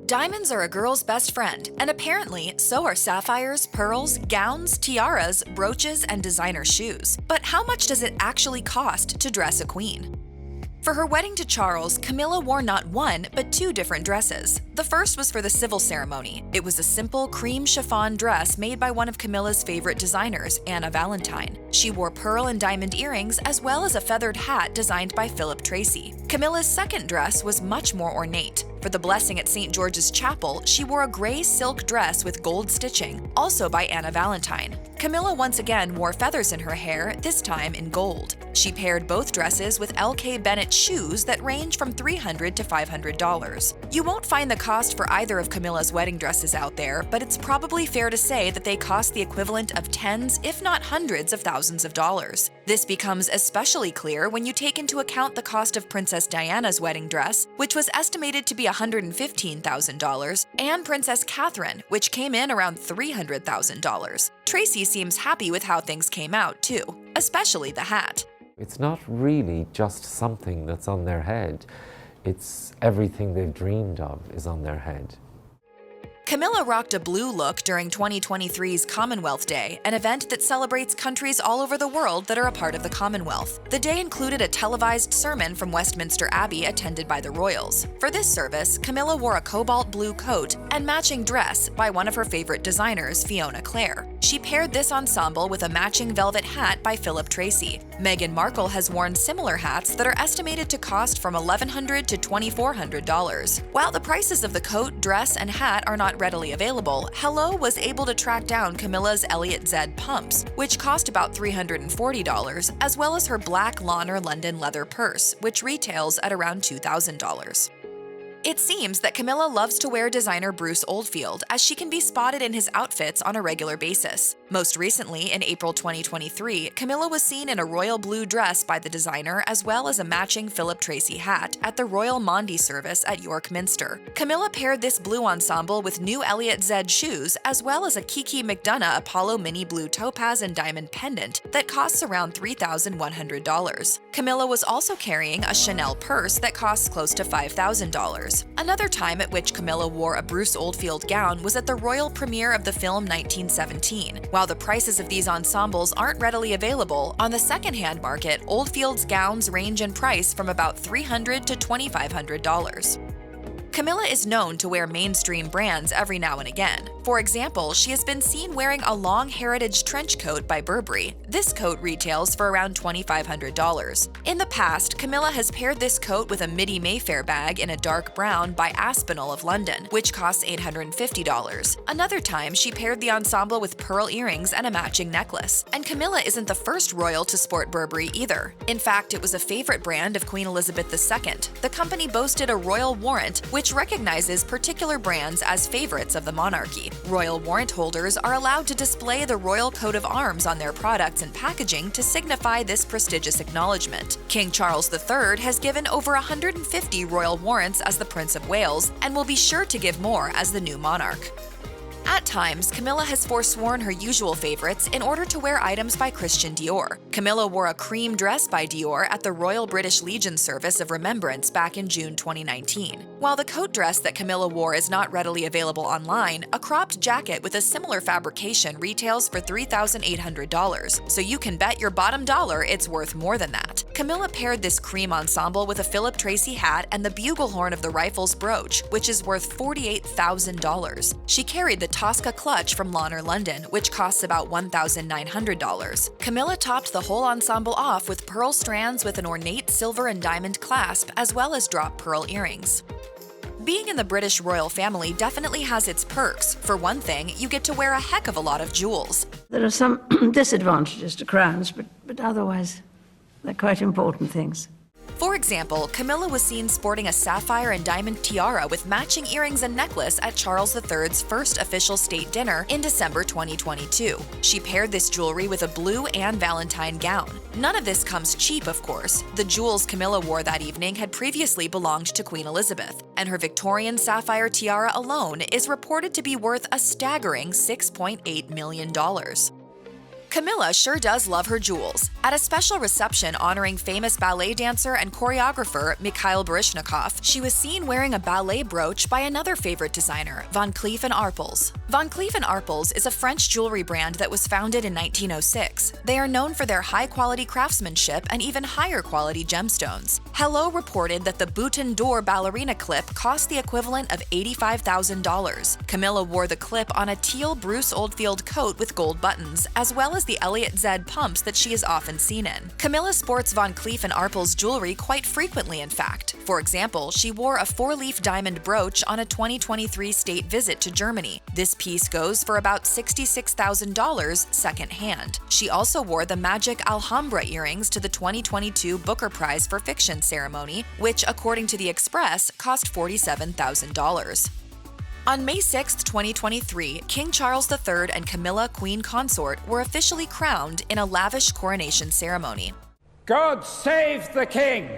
Diamonds are a girl's best friend, and apparently, so are sapphires, pearls, gowns, tiaras, brooches, and designer shoes. But how much does it actually cost to dress a queen? For her wedding to Charles, Camilla wore not one, but two different dresses. The first was for the civil ceremony. It was a simple cream chiffon dress made by one of Camilla's favorite designers, Anna Valentine. She wore pearl and diamond earrings as well as a feathered hat designed by Philip Tracy. Camilla's second dress was much more ornate. For the blessing at St. George's Chapel, she wore a gray silk dress with gold stitching, also by Anna Valentine. Camilla once again wore feathers in her hair, this time in gold. She paired both dresses with L.K. Bennett shoes that range from $300 to $500. You won't find the cost for either of Camilla's wedding dresses out there, but it's probably fair to say that they cost the equivalent of tens, if not hundreds of thousands of dollars. This becomes especially clear when you take into account the cost of Princess Diana's wedding dress, which was estimated to be $115,000, and Princess Catherine, which came in around $300,000. Tracy seems happy with how things came out, too, especially the hat. It's not really just something that's on their head. It's everything they've dreamed of is on their head. Camilla rocked a blue look during 2023's Commonwealth Day, an event that celebrates countries all over the world that are a part of the Commonwealth. The day included a televised sermon from Westminster Abbey attended by the royals. For this service, Camilla wore a cobalt blue coat and matching dress by one of her favorite designers, Fiona Clare. She paired this ensemble with a matching velvet hat by Philip Tracy. Meghan Markle has worn similar hats that are estimated to cost from $1,100 to $2,400. While the prices of the coat, dress, and hat are not readily available, Hello was able to track down Camilla's Elliott Z pumps, which cost about $340, as well as her black Launer London leather purse, which retails at around $2,000. It seems that Camilla loves to wear designer Bruce Oldfield, as she can be spotted in his outfits on a regular basis. Most recently, in April 2023, Camilla was seen in a royal blue dress by the designer as well as a matching Philip Tracy hat at the Royal Maundy service at York Minster. Camilla paired this blue ensemble with new Elliott Z shoes as well as a Kiki McDonough Apollo Mini Blue Topaz and Diamond pendant that costs around $3,100. Camilla was also carrying a Chanel purse that costs close to $5,000. Another time at which Camilla wore a Bruce Oldfield gown was at the royal premiere of the film 1917. While the prices of these ensembles aren't readily available, on the secondhand market, Oldfield's gowns range in price from about $300 to $2,500. Camilla is known to wear mainstream brands every now and again. For example, she has been seen wearing a long heritage trench coat by Burberry. This coat retails for around $2,500. In the past, Camilla has paired this coat with a Midi Mayfair bag in a dark brown by Aspinall of London, which costs $850. Another time, she paired the ensemble with pearl earrings and a matching necklace. And Camilla isn't the first royal to sport Burberry either. In fact, it was a favorite brand of Queen Elizabeth II. The company boasted a royal warrant, which recognizes particular brands as favorites of the monarchy. Royal warrant holders are allowed to display the royal coat of arms on their products and packaging to signify this prestigious acknowledgement. King Charles III has given over 150 royal warrants as the Prince of Wales and will be sure to give more as the new monarch. At times, Camilla has forsworn her usual favorites in order to wear items by Christian Dior. Camilla wore a cream dress by Dior at the Royal British Legion Service of Remembrance back in June 2019. While the coat dress that Camilla wore is not readily available online, a cropped jacket with a similar fabrication retails for $3,800, so you can bet your bottom dollar it's worth more than that. Camilla paired this cream ensemble with a Philip Tracy hat and the buglehorn of the Rifles brooch, which is worth $48,000. She carried the Tosca clutch from Launer London, which costs about $1,900. Camilla topped the whole ensemble off with pearl strands with an ornate silver and diamond clasp, as well as drop pearl earrings. Being in the British royal family definitely has its perks. For one thing, you get to wear a heck of a lot of jewels. There are some disadvantages to crowns, but otherwise, they're quite important things. For example, Camilla was seen sporting a sapphire and diamond tiara with matching earrings and necklace at Charles III's first official state dinner in December 2022. She paired this jewelry with a blue Anne Valentine gown. None of this comes cheap, of course. The jewels Camilla wore that evening had previously belonged to Queen Elizabeth, and her Victorian sapphire tiara alone is reported to be worth a staggering $6.8 million. Camilla sure does love her jewels. At a special reception honoring famous ballet dancer and choreographer Mikhail Baryshnikov, she was seen wearing a ballet brooch by another favorite designer, Van Cleef & Arpels. Van Cleef & Arpels is a French jewelry brand that was founded in 1906. They are known for their high-quality craftsmanship and even higher-quality gemstones. Hello reported that the Bouton d'Or ballerina clip cost the equivalent of $85,000. Camilla wore the clip on a teal Bruce Oldfield coat with gold buttons, as well as the Elliott Z pumps that she is often seen in. Camilla sports Van Cleef & Arpels jewelry quite frequently, in fact. For example, she wore a 4-leaf diamond brooch on a 2023 state visit to Germany. This piece goes for about $66,000 second-hand. She also wore the magic Alhambra earrings to the 2022 Booker Prize for Fiction ceremony, which, according to The Express, cost $47,000. On May 6, 2023, King Charles III and Camilla, Queen Consort, were officially crowned in a lavish coronation ceremony. God save the King!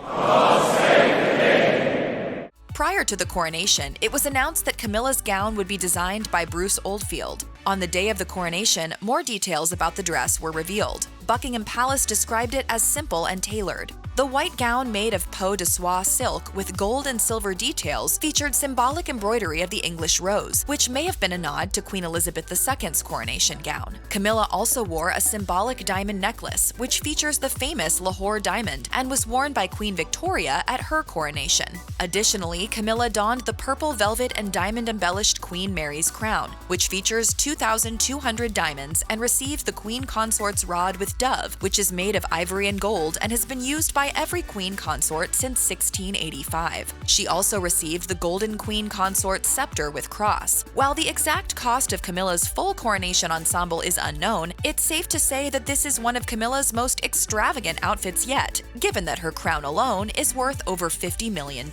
God save the King! Prior to the coronation, it was announced that Camilla's gown would be designed by Bruce Oldfield. On the day of the coronation, more details about the dress were revealed. Buckingham Palace described it as simple and tailored. The white gown made of peau de soie silk with gold and silver details featured symbolic embroidery of the English rose, which may have been a nod to Queen Elizabeth II's coronation gown. Camilla also wore a symbolic diamond necklace, which features the famous Lahore diamond and was worn by Queen Victoria at her coronation. Additionally, Camilla donned the purple velvet and diamond-embellished Queen Mary's crown, which features 2,200 diamonds and received the Queen Consort's rod with dove, which is made of ivory and gold and has been used by every queen consort since 1685. She also received the Golden Queen Consort scepter with cross. While the exact cost of Camilla's full coronation ensemble is unknown, it's safe to say that this is one of Camilla's most extravagant outfits yet, given that her crown alone is worth over $50 million.